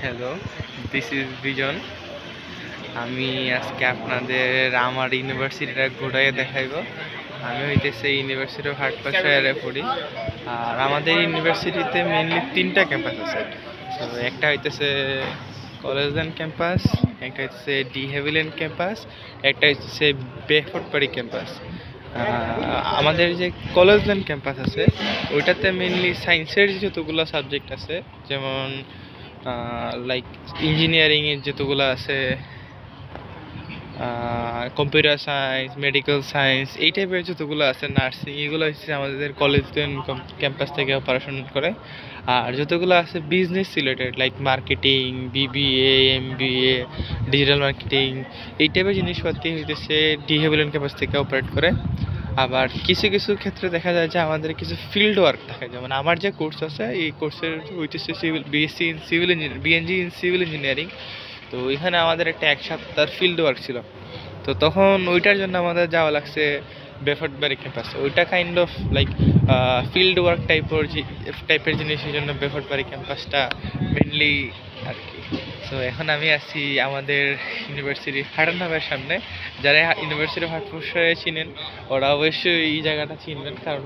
Hello, this is বিজন। আমি আজকে আপনাদের আমার ইউনিভার্সিটিটা ঘুরাইয়ে দেখাইব। আমি হইতেছে ইউনিভার্সিটি অফ হার্টফোর্ডশায়ারে পড়ি। আর আমাদের ইউনিভার্সিটিতে মেইনলি 3টা ক্যাম্পাস আছে। তো একটা হইতেছে কলেজল্যান্ড ক্যাম্পাস, একটা হচ্ছে ডি হ্যাভিল্যান্ড ক্যাম্পাস, একটা হচ্ছে বেফোর্ডবাড়ি ক্যাম্পাস। আমাদের যে কলেজল্যান্ড ক্যাম্পাস আছে ওইটাতে মেইনলি সায়েন্সের যতগুলো সাবজেক্ট আছে, যেমন লাইক ইঞ্জিনিয়ারিংয়ের যতগুলো আছে, কম্পিউটার সায়েন্স, মেডিকেল সায়েন্স, এই টাইপের যতগুলো আছে, নার্সিং, এগুলো হচ্ছে আমাদের কলেজ ক্যাম্পাস থেকে অপারেশন করে। আর যতগুলো আছে business related like marketing, BBA, MBA, digital marketing, এই টাইপের জিনিসপাতি হইতেছে ডি হ্যাভিল্যান্ড ক্যাম্পাস থেকে অপারেট করে। আবার কিছু কিছু ক্ষেত্রে দেখা যায় যে আমাদের কিছু ফিল্ড ওয়ার্ক থাকে, যেমন আমার যে কোর্স আছে এই কোর্সের হইতেছে BSc in civil engineering, BNG in civil engineering. তো ওইখানে আমাদের একটা 1 সপ্তাহ ফিল্ড ওয়ার্ক ছিল। তো তখন ওইটার জন্য আমাদের যাওয়া লাগছে বেফোর্ডবাড়ি ক্যাম্পাসে। ওইটা kind of like field work টাইপের জিনিসের জন্য বেফোর্ডবাড়ি ক্যাম্পাসটা মেনলি আর কি। তো এখন আমি আছি আমাদের ইউনিভার্সিটির হাটন হাবের সামনে। যারা ইউনিভার্সিটি অফ হার্টফোর্ডশায়ারে চিনেন ওরা অবশ্যই এই জায়গাটা চিনবেন, কারণ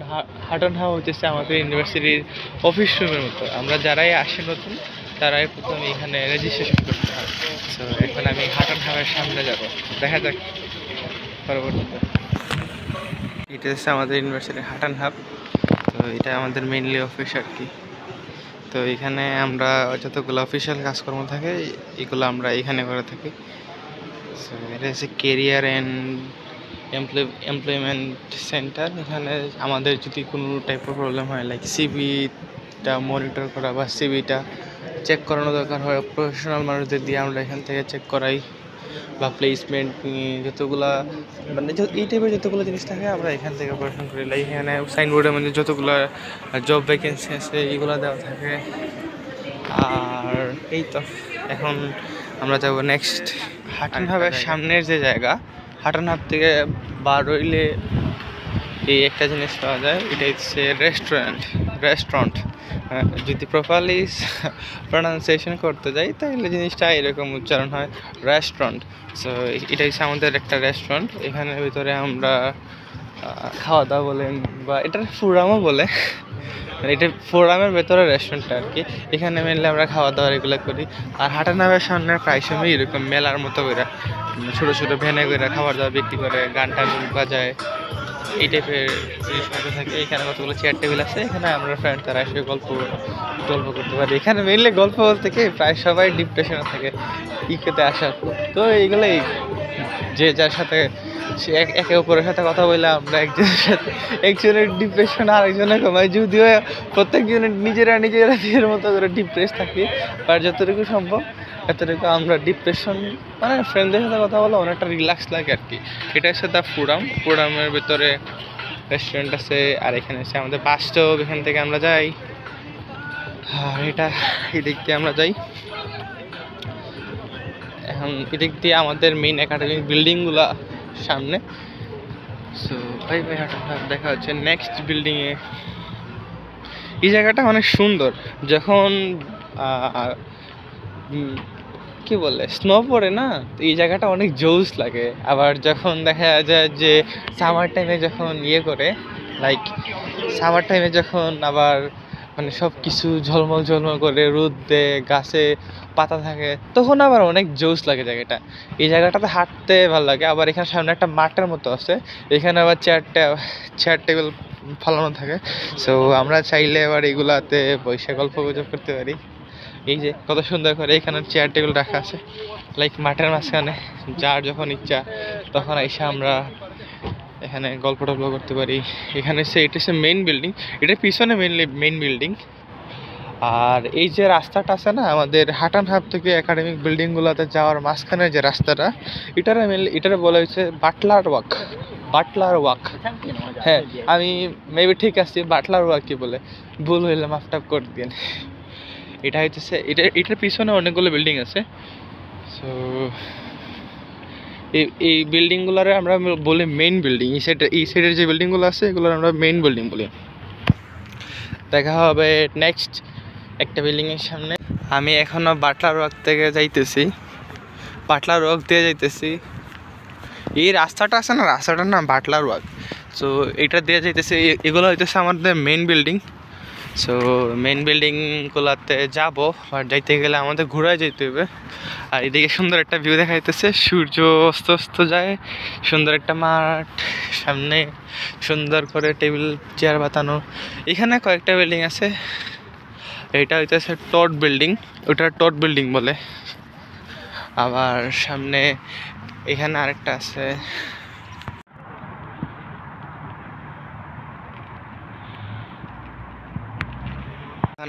হাটন হাব হচ্ছে আমাদের ইউনিভার্সিটির অফিস রুমের মতো। আমরা যারাই আসি নতুন তারাই প্রথমে এখানে রেজিস্ট্রেশন করতে হয়। তো এখন আমি হাটন হাবের সামনে যাব, দেখা যাক পরবর্তীতে। এটা হচ্ছে আমাদের ইউনিভার্সিটির হাটন হাব। তো এটা আমাদের মেইনলি অফিস আর কি। তো এখানে আমরা যতগুলো অফিসিয়াল কাজকর্ম থাকে এগুলো আমরা এখানে করে থাকি। সো এটা হচ্ছে কেরিয়ার অ্যান্ড এমপ্লয়মেন্ট সেন্টার। এখানে আমাদের যদি কোনো টাইপের প্রবলেম হয় লাইক সিভিটা মনিটর করা বা সিভিটা চেক করানো দরকার হয়, প্রফেশনাল মানুষদের দিয়ে আমরা এখান থেকে চেক করাই, বা প্লেসমেন্ট যতগুলা মানে এই টাইপের যতগুলো জিনিস থাকে আমরা এখান থেকে অপারেশন করি। লাইক এখানে সাইনবোর্ডের মধ্যে যতগুলো জব ভ্যাকেন্সি আছে এইগুলো দেওয়া থাকে। আর এই তো এখন আমরা যাব নেক্সট হাটন হাবের সামনের যে জায়গা, হাটন হাব থেকে বার হইলে এই একটা জিনিস পাওয়া যায়, এটা হচ্ছে রেস্টুরেন্ট। যদি প্রপারলি প্রনাউন্সিয়েশন করতে যাই তাহলে জিনিসটা এরকম উচ্চারণ হয়, রেস্টুরেন্ট। সো এটা হচ্ছে আমাদের একটা রেস্টুরেন্ট। এখানের ভিতরে আমরা খাওয়া দাওয়া বলেন বা এটার ফোরামও বলে, এটা ফোরামের ভেতরে রেস্টুরেন্টটা আর কি। এখানে মেনলি আমরা খাওয়া দাওয়া এগুলো করি। আর হাটন হাবের সামনে প্রায় সময় এরকম মেলার মতো করে ছোটো ছোটো ভ্যানে করে খাবার দাবার বিক্রি করে, গান টান বাজায়, এই টাইপের জিনিসপত্র থাকে। এখানে কতগুলো চেয়ার টেবিল আছে, এখানে আমরা ফ্রেন্ড তারা এসে গল্প করতে পারি। এখানে মেনলি গল্প বলতে কি প্রায় সবাই ডিপ্রেশনে থাকে ইকোতে আসার। তো এইগুলোই যে যার সাথে সে একে অপরের সাথে কথা বলে আমরা একজনের ডিপ্রেশন আরেকজনের কমায়, যদিও প্রত্যেকজনের নিজেরা নিজের মতো করে ডিপ্রেস থাকি, আর যতটুকু সম্ভব এতটুকু আমরা ডিপ্রেশন মানে ফ্রেন্ডদের সাথে কথা বলে অনেকটা রিল্যাক্স লাগে আর কি। এটা হচ্ছে দ্য ফোরামের ভেতরে রেস্টুরেন্ট আছে। আর এখানে হচ্ছে আমাদের বাস স্টপ, এখান থেকে আমরা যাই। আর এটা এদিক দিয়ে আমরা যাই। এখন এদিক দিয়ে আমাদের মেইন একাডেমিক বিল্ডিংগুলো সামনে। সো ভাই দেখা হচ্ছে নেক্সট বিল্ডিংয়ে। এই জায়গাটা অনেক সুন্দর, যখন কি বলে স্নো পড়ে না, তো এই জায়গাটা অনেক জোস লাগে। আবার যখন দেখা যায় যে সামার টাইমে যখন করে লাইক সামার টাইমে যখন আবার মানে সব কিছু ঝলমল করে রোদ দেয়, গাছে পাতা থাকে, তখন আবার অনেক জোস লাগে জায়গাটা। এই জায়গাটাতে হাঁটতে ভালো লাগে। আবার এখানে সামনে একটা মাঠের মতো আছে, এখানে আবার চেয়ার টেবিল ফালানো থাকে। সো আমরা চাইলে আবার এগুলাতে বসে গল্প গুজব করতে পারি। এই যে কত সুন্দর করে এখানে চেয়ার টেবিল রাখা আছে লাইক মাঠের মাঝখানে, যার যখন ইচ্ছা তখন এসে আমরা এখানে গল্প টল্প করতে পারি। এখানে এটা হচ্ছে মেইন বিল্ডিং, এটার পিছনে মেইন বিল্ডিং। আর এই যে রাস্তাটা আছে না আমাদের হাটন হাব থেকে একাডেমিক বিল্ডিংগুলোতে যাওয়ার মাঝখানে যে রাস্তাটা, এটারে বলা হয়েছে বাটলার ওয়াক। হ্যাঁ, আমি মেবি ঠিক আছি, বাটলার ওয়াক কি বলে, ভুল হইলে মাফটাপ করে দিন। এটা হইতেছে এটার পিছনে অনেকগুলো বিল্ডিং আছে। সো এই বিল্ডিংগুলোরে আমরা বলি মেইন বিল্ডিং। এই সাইডের যে বিল্ডিংগুলো আছে এগুলোর আমরা মেইন বিল্ডিং বলি। দেখা হবে নেক্সট একটা বিল্ডিংয়ের সামনে। আমি এখনো বাটলা রক থেকে যাইতেছি, বাটলা রক দিয়ে যাইতেছি। এই রাস্তাটা আছে না, রাস্তাটার নাম বাটলা রক। সো এটা দিয়ে যাইতেছে, এগুলো হইতেছে আমাদের মেইন বিল্ডিং। সো মেইন বিল্ডিংগুলোতে যাবো, আর যাইতে গেলে আমাদের ঘোরায় যেতে হবে। আর এদিকে সুন্দর একটা ভিউ দেখা যাইতেছে, সূর্য অস্ত অস্ত যায়, সুন্দর একটা মাঠ, সামনে সুন্দর করে টেবিল চেয়ার বাতানো। এখানে কয়েকটা বিল্ডিং আছে, এটা হইতেছে টট বিল্ডিং, ওটা টট বিল্ডিং বলে। আবার সামনে এখানে আরেকটা আছে,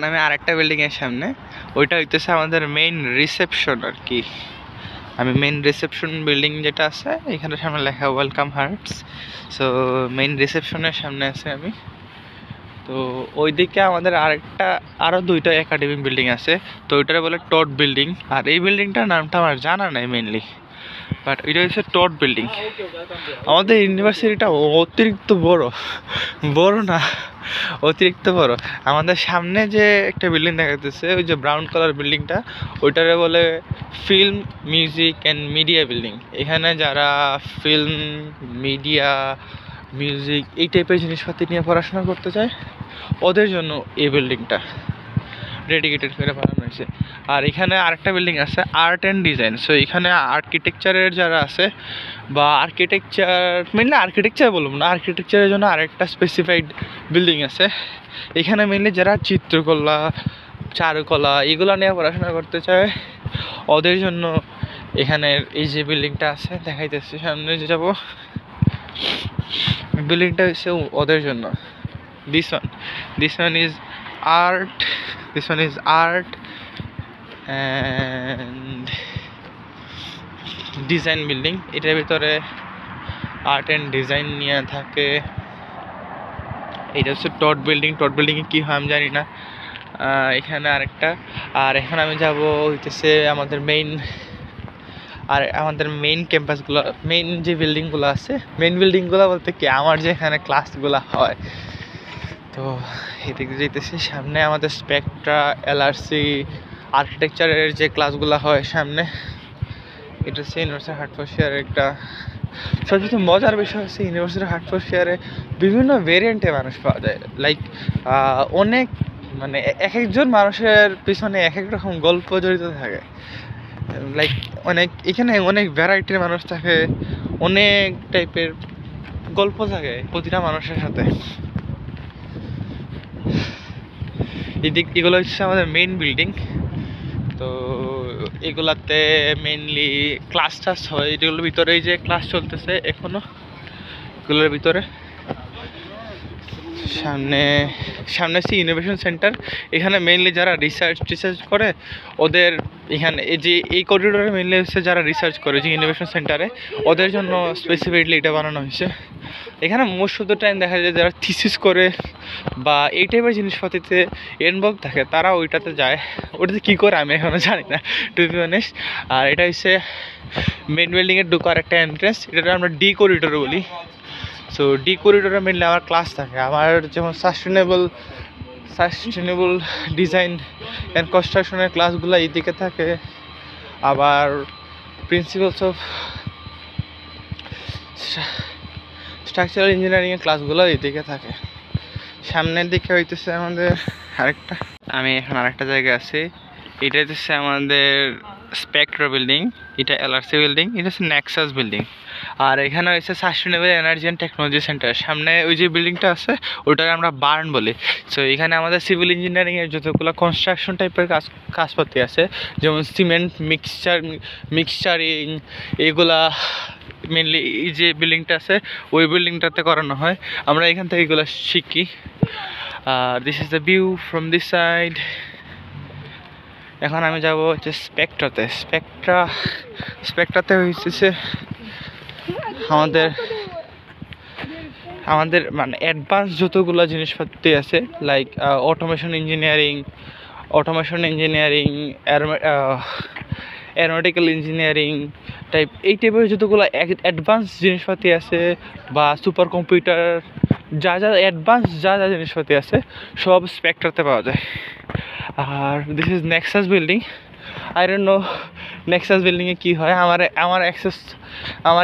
আমি আরেকটা বিল্ডিং এর সামনে, ওইটা হইতেছে আমাদের মেইন রিসেপশন আর কি। আমি মেইন রিসেপশন বিল্ডিং যেটা আছে এখানে সামনে লেখা ওয়েলকাম হার্টস। সো মেইন রিসেপশনের সামনে আছে আমি। তো ওইদিকে আমাদের আরও দুইটা একাডেমিক বিল্ডিং আছে, তো ওইটারে বলে টট বিল্ডিং। আর এই বিল্ডিংটার নামটা আমার জানা নাই মেইনলি, বাট এটা হচ্ছে টট বিল্ডিং। আমাদের ইউনিভার্সিটিটা অতিরিক্ত বড়, বড় না অতিরিক্ত বড়। আমাদের সামনে যে একটা বিল্ডিং দেখা যাচ্ছে, ওই যে ব্রাউন কালার বিল্ডিংটা, ওইটারে বলে film music and media building. এখানে যারা ফিল্ম, মিডিয়া, মিউজিক এই টাইপের জিনিসপাতি নিয়ে পড়াশোনা করতে চায়, ওদের জন্য এই বিল্ডিংটা ডেডিকেটেড করে বানানো হয়েছে। আর এখানে আরেকটা বিল্ডিং আছে আর্ট অ্যান্ড ডিজাইন। সো এখানে আর্কিটেকচারের যারা আছে, বা আর্কিটেকচার মেনলি আর্কিটেকচার বলবো না, আর্কিটেকচারের জন্য আরেকটা স্পেসিফাইড বিল্ডিং আছে। এখানে মেনলি যারা চিত্রকলা, চারুকলা এগুলো নিয়ে পড়াশোনা করতে চায়, ওদের জন্য এখানের এই যে বিল্ডিংটা আছে দেখাইতেছে, সামনে যে যাবো, বিল্ডিংটা হচ্ছে ওদের জন্য। This one is art, this one is art and design building। এটার ভিতরে আর্ট অ্যান্ড ডিজাইন নিয়ে থাকে। এটা হচ্ছে টট বিল্ডিং। টট বিল্ডিংয়ে কী হয় আমি জানি না। এখানে আরেকটা, আর এখন আমি যাব হইতেছে আমাদের মেইন ক্যাম্পাসগুলো, মেইন যে বিল্ডিংগুলো আছে, মেইন বিল্ডিংগুলো বলতে কি আমার যে এখানে ক্লাসগুলো হয়। তো এদিকে যেতেছি, সামনে আমাদের স্পেকট্রা, এলআরসি, আর্কিটেকচারের যে ক্লাসগুলো হয় সামনে। এটা হচ্ছে ইউনিভার্সিটি হার্টফোর্ডশায়ারের একটা সবচেয়ে মজার বিষয় হচ্ছে, ইউনিভার্সিটি হার্টফোর্ডশায়ারে বিভিন্ন ভেরিয়েন্টে মানুষ পাওয়া যায়। লাইক অনেক, মানে এক একজন মানুষের পিছনে এক এক রকম গল্প জড়িত থাকে। লাইক এখানে অনেক ভ্যারাইটির মানুষ থাকে, অনেক টাইপের গল্প থাকে প্রতিটা মানুষের সাথে। এগুলো হচ্ছে আমাদের মেইন বিল্ডিং। তো এগুলাতে মেইনলি ক্লাস টাস হয়, এগুলোর ভিতরে এই যে ক্লাস চলতেছে এখনো, এগুলোর ভিতরে। সামনে হচ্ছে ইনোভেশন সেন্টার। এখানে মেইনলি যারা রিসার্চ করে, ওদের এখানে এই করিডোরে মেইনলি হচ্ছে যারা রিসার্চ করে যে ইনোভেশন সেন্টারে, ওদের জন্য স্পেসিফিকলি এটা বানানো হয়েছে। এখানে মোস্ট অফ দ্য টাইম দেখা যায় যারা থিসিস করে বা এই টাইপের জিনিসপাতিতে ইনভলভ থাকে, তারা ওইটাতে যায়। ওটাতে কী করে আমি এখনও জানি না, টু বি অনেস্ট। আর এটা হচ্ছে মেইন বিল্ডিংয়ের ঢোকার একটা এন্ট্রেন্স, এটা আমরা ডি করিডোর বলি। সো ডি করিডোরে মেনলি আমার ক্লাস থাকে। আমার যেমন সাস্টেনেবল ডিজাইন অ্যান্ড কনস্ট্রাকশনের ক্লাসগুলো এইদিকে থাকে। আবার প্রিন্সিপালস অফ স্ট্রাকচারাল ইঞ্জিনিয়ারিংয়ের ক্লাসগুলো এইদিকে থাকে। সামনের দিকে হইতেছে আমাদের আরেকটা, আমি এখন আরেকটা জায়গায় আছি। এটা হচ্ছে আমাদের স্পেকট্রা বিল্ডিং, এটা এলআরসি বিল্ডিং, এটা হচ্ছে নেক্সাস বিল্ডিং। আর এখানে হচ্ছে sustainable energy and technology centre. সামনে ওই যে বিল্ডিংটা আছে ওইটাকে আমরা বার্ন বলি। সো এখানে আমাদের সিভিল ইঞ্জিনিয়ারিংয়ের যতগুলো কনস্ট্রাকশন টাইপের কাজপাতি আছে, যেমন সিমেন্ট মিক্সচারিং এগুলা মেনলি এই যে বিল্ডিংটা আছে ওই বিল্ডিংটাতে করানো হয়। আমরা এখান থেকে এগুলো শিখি। This is the view from this side. এখন আমি যাব হচ্ছে স্পেকট্রাতে হচ্ছে আমাদের মানে অ্যাডভান্স যতগুলো জিনিসপত্র আছে, like automation engineering, aeronautical engineering type, এই টাইপের যতগুলো অ্যাডভান্স জিনিসপাতি আছে, বা সুপার কম্পিউটার, যা অ্যাডভান্স যা জিনিসপাতি আছে সব স্পেকট্রাতে পাওয়া যায়। আর this is Nexus building. I don't know Nexus বিল্ডিংয়ে কী হয়, আমার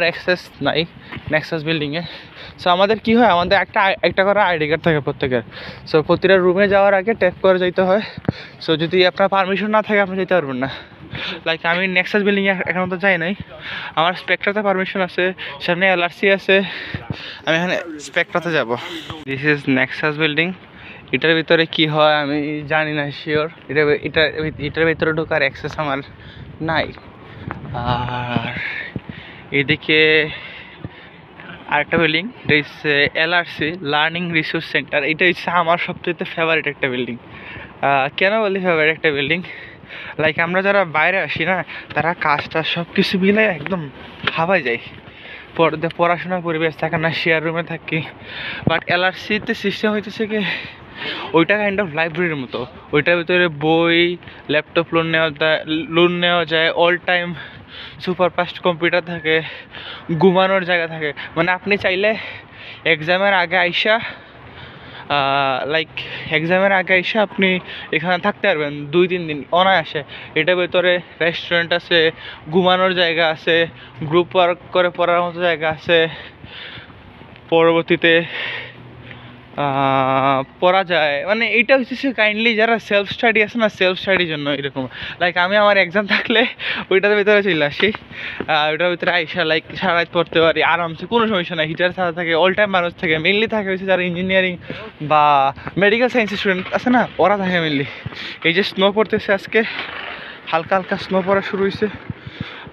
অ্যাক্সেস নাই নেক্সাস বিল্ডিংয়ে। সো আমাদের কী হয়, আমাদের একটা করে আইডি কার্ড থাকে প্রত্যেকের। সো প্রতিটা রুমে যাওয়ার আগে ট্যাপ করে যেতে হয়। সো যদি আপনার পারমিশন না থাকে আপনি যেতে পারবেন না। লাইক আমি নেক্সাস বিল্ডিংয়ে এখন তো যাই নাই, আমার স্পেকট্রাতে পারমিশন আছে, সামনে এলআরসি আছে, আমি এখানে স্পেকট্রাতে যাব। This is Nexus building. এটার ভিতরে কি হয় আমি জানি না শিওর, এটার ভিতরে ঢোকার অ্যাক্সেস আমার নাই। আর এদিকে আরেকটা বিল্ডিং, এটা হচ্ছে এলআরসি, লার্নিং রিসোর্স সেন্টার। এটা হচ্ছে আমার সবচেয়ে ফেভারিট একটা বিল্ডিং। কেন বলি ফেভারিট একটা বিল্ডিং, লাইক আমরা যারা বাইরে আসি না, তারা কাজটা সব কিছু মিলে একদম হাওয়ায় যায়, পড়াশোনার পরিবেশ থাকে না, শেয়ার রুমে থাকি। বাট এলআরসিতে সিস্টেম হইতেছে কি, ওইটা কাইন্ড অফ লাইব্রেরির মতো। ওইটার ভিতরে বই, ল্যাপটপ লোন নেওয়া যায়, অল টাইম সুপারফাস্ট কম্পিউটার থাকে, ঘুমানোর জায়গা থাকে। মানে আপনি চাইলে এক্সামের আগে আইসা আপনি এখানে থাকতে পারবেন 2-3 দিন অনায়াসে। এটার ভেতরে রেস্টুরেন্ট আছে, ঘুমানোর জায়গা আছে, গ্রুপ ওয়ার্ক করে পড়ার মতো জায়গা আছে, পরবর্তীতে পড়া যায়। মানে এইটা হচ্ছে কাইন্ডলি যারা সেলফ স্টাডি আছে না, সেলফ স্টাডির জন্য এরকম। লাইক আমি আমার এক্সাম থাকলে ওইটার ভিতরে চলে আসি, ওইটার ভিতরে আইসা লাইক সারা রাত পড়তে পারি আরামসে, কোনো সমস্যা নাই। হিটার ছাড়া থাকে, অল টাইম মানুষ থাকে, মেনলি থাকে হচ্ছে যারা ইঞ্জিনিয়ারিং বা মেডিকেল সায়েন্সের স্টুডেন্ট আছে না, ওরা থাকে মেনলি। এই যে স্নো পড়তেছে আজকে, হালকা হালকা স্নো পড়া শুরু হয়েছে।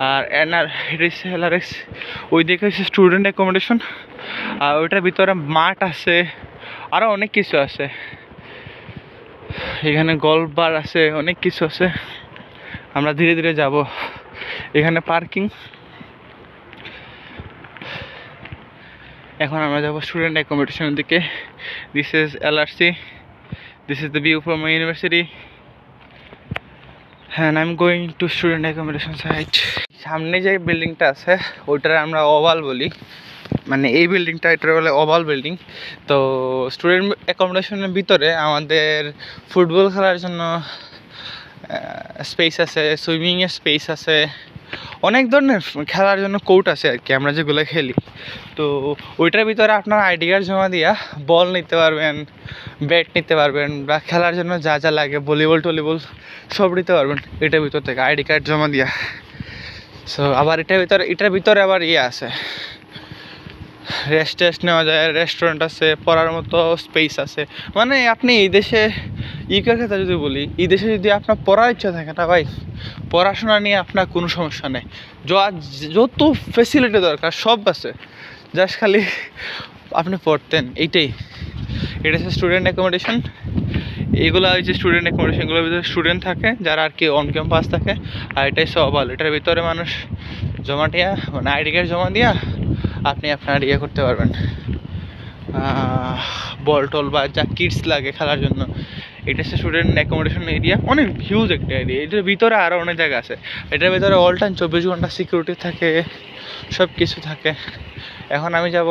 আর এলআরএস ওই দিকে হচ্ছে স্টুডেন্ট অ্যাকোমোডেশন, আর ওইটার ভিতরে মাঠ আছে, আরও অনেক কিছু আছে। এখানে গল্ফ বার আছে, অনেক কিছু আছে। আমরা ধীরে ধীরে যাব। এখানে পার্কিং। এখন আমরা যাব স্টুডেন্ট অ্যাকোমোডেশনের দিকে। This is LRC, this is the view from my university and I'm going to student accommodation site. সামনে যে বিল্ডিংটা আছে ওইটার আমরা ওভাল বলি, মানে এই বিল্ডিংটা এটা বলে ওভাল বিল্ডিং। তো স্টুডেন্ট অ্যাকোমোডেশনের ভিতরে আমাদের ফুটবল খেলার জন্য স্পেস আছে, সুইমিংয়ের স্পেস আছে, অনেক ধরনের খেলার জন্য কোর্ট আছে আর কি, আমরা যেগুলো খেলি। তো ওইটার ভিতরে আপনার আইডি কার্ড জমা দিয়া বল নিতে পারবেন, ব্যাট নিতে পারবেন, বা খেলার জন্য যা যা লাগে ভলিবল টলিবল সব নিতে পারবেন এটার ভিতর থেকে আইডি কার্ড জমা দিয়া। সো আবার এটার ভিতরে আবার আছে, টেস্ট নেওয়া যায়, রেস্টুরেন্ট আছে, পড়ার মতো স্পেস আছে। মানে আপনি এই দেশে ইউকের কথা যদি বলি, এই দেশে যদি আপনার পড়ার ইচ্ছা থাকে না ভাই, পড়াশোনা নিয়ে আপনার কোনো সমস্যা নেই, যত ফেসিলিটি দরকার সব আছে, জাস্ট খালি আপনি পড়তেন। এটা হচ্ছে স্টুডেন্ট অ্যাকোমোডেশন। এইগুলো হচ্ছে স্টুডেন্ট অ্যাকোমোডেশনগুলোর ভিতরে স্টুডেন্ট থাকে যারা আর কি অন ক্যাম্পাস থাকে। আর এটাই সবাল, এটার ভিতরে মানুষ মানে আইডি কার্ড জমা দিয়া আপনি আপনার করতে পারবেন, বল টল বা যা কিডস লাগে খেলার জন্য। এটা হচ্ছে স্টুডেন্ট অ্যাকোমোডেশন এরিয়া, অনেক হিউজ একটা এরিয়া। এটার ভিতরে আরও অনেক জায়গা আছে। এটার ভিতরে অল টাইম 24 ঘন্টা সিকিউরিটি থাকে, সব কিছু থাকে। এখন আমি যাব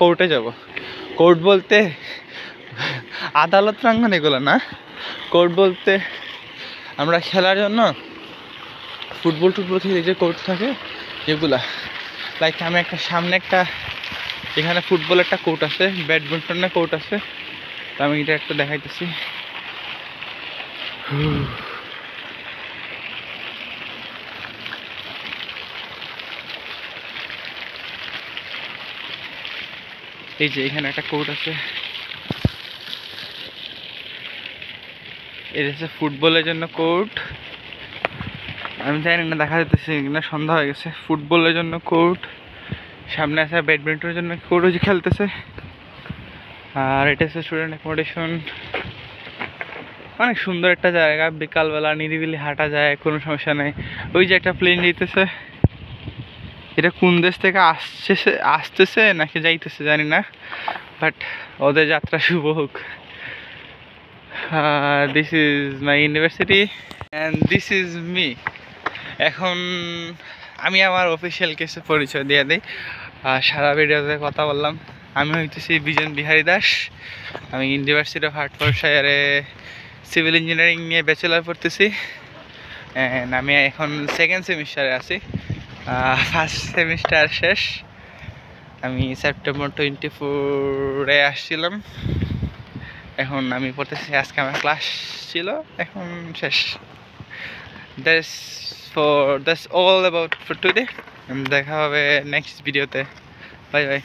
কোর্টে যাব। কোর্ট বলতে আদালত প্রাঙ্গণ এগুলো না, কোর্ট বলতে আমরা খেলার জন্য ফুটবল খেলে যে কোর্ট থাকে যেগুলা, লাইক আমি সামনে এখানে ফুটবল একটা কোর্ট আছে, ব্যাডমিন্টনের কোর্ট আছে, তো আমি এটা একটা দেখাইতেছি। এই যে এখানে একটা কোর্ট আছে, এটা হচ্ছে ফুটবলের জন্য কোর্ট। আমি জানি না দেখা যাইতেছে কিনা, সন্ধ্যা হয়ে গেছে। ফুটবলের জন্য কোর্ট, সামনে আছে ব্যাডমিন্টনের জন্য কোর্ট হচ্ছে খেলতেছে। আর এটা হচ্ছে স্টুডেন্ট অ্যাকোমোডেশন। অনেক সুন্দর একটা জায়গা, বিকালবেলা নিরিবিলি হাঁটা যায়, কোনো সমস্যা নেই। ওই যে একটা প্লেন যাইতেছে, এটা কোন দেশ থেকে আসতেছে নাকি যাইতেছে জানি না, বাট ওদের যাত্রা শুভ হোক। This is my university and this is me. এখন আমি আমার অফিসিয়াল কেসে পরিচয় দিয়ে দিই। সারা ভিডিওতে কথা বললাম। আমি হইতেছি বিজন বিহারী দাস। আমি ইউনিভার্সিটি অফ হার্টফোর্ডশায়ারে সিভিল ইঞ্জিনিয়ারিং নিয়ে ব্যাচেলার পড়তেছি। অ্যান্ড আমি এখন সেকেন্ড সেমিস্টারে আছি, ফার্স্ট সেমিস্টার শেষ। আমি সেপ্টেম্বর 24-এ আসছিলাম, এখন আমি পড়তেছি। আজকে আমার ক্লাস ছিল, এখন শেষ। That's all about for today. দেখা হবে নেক্সট ভিডিওতে। Bye bye.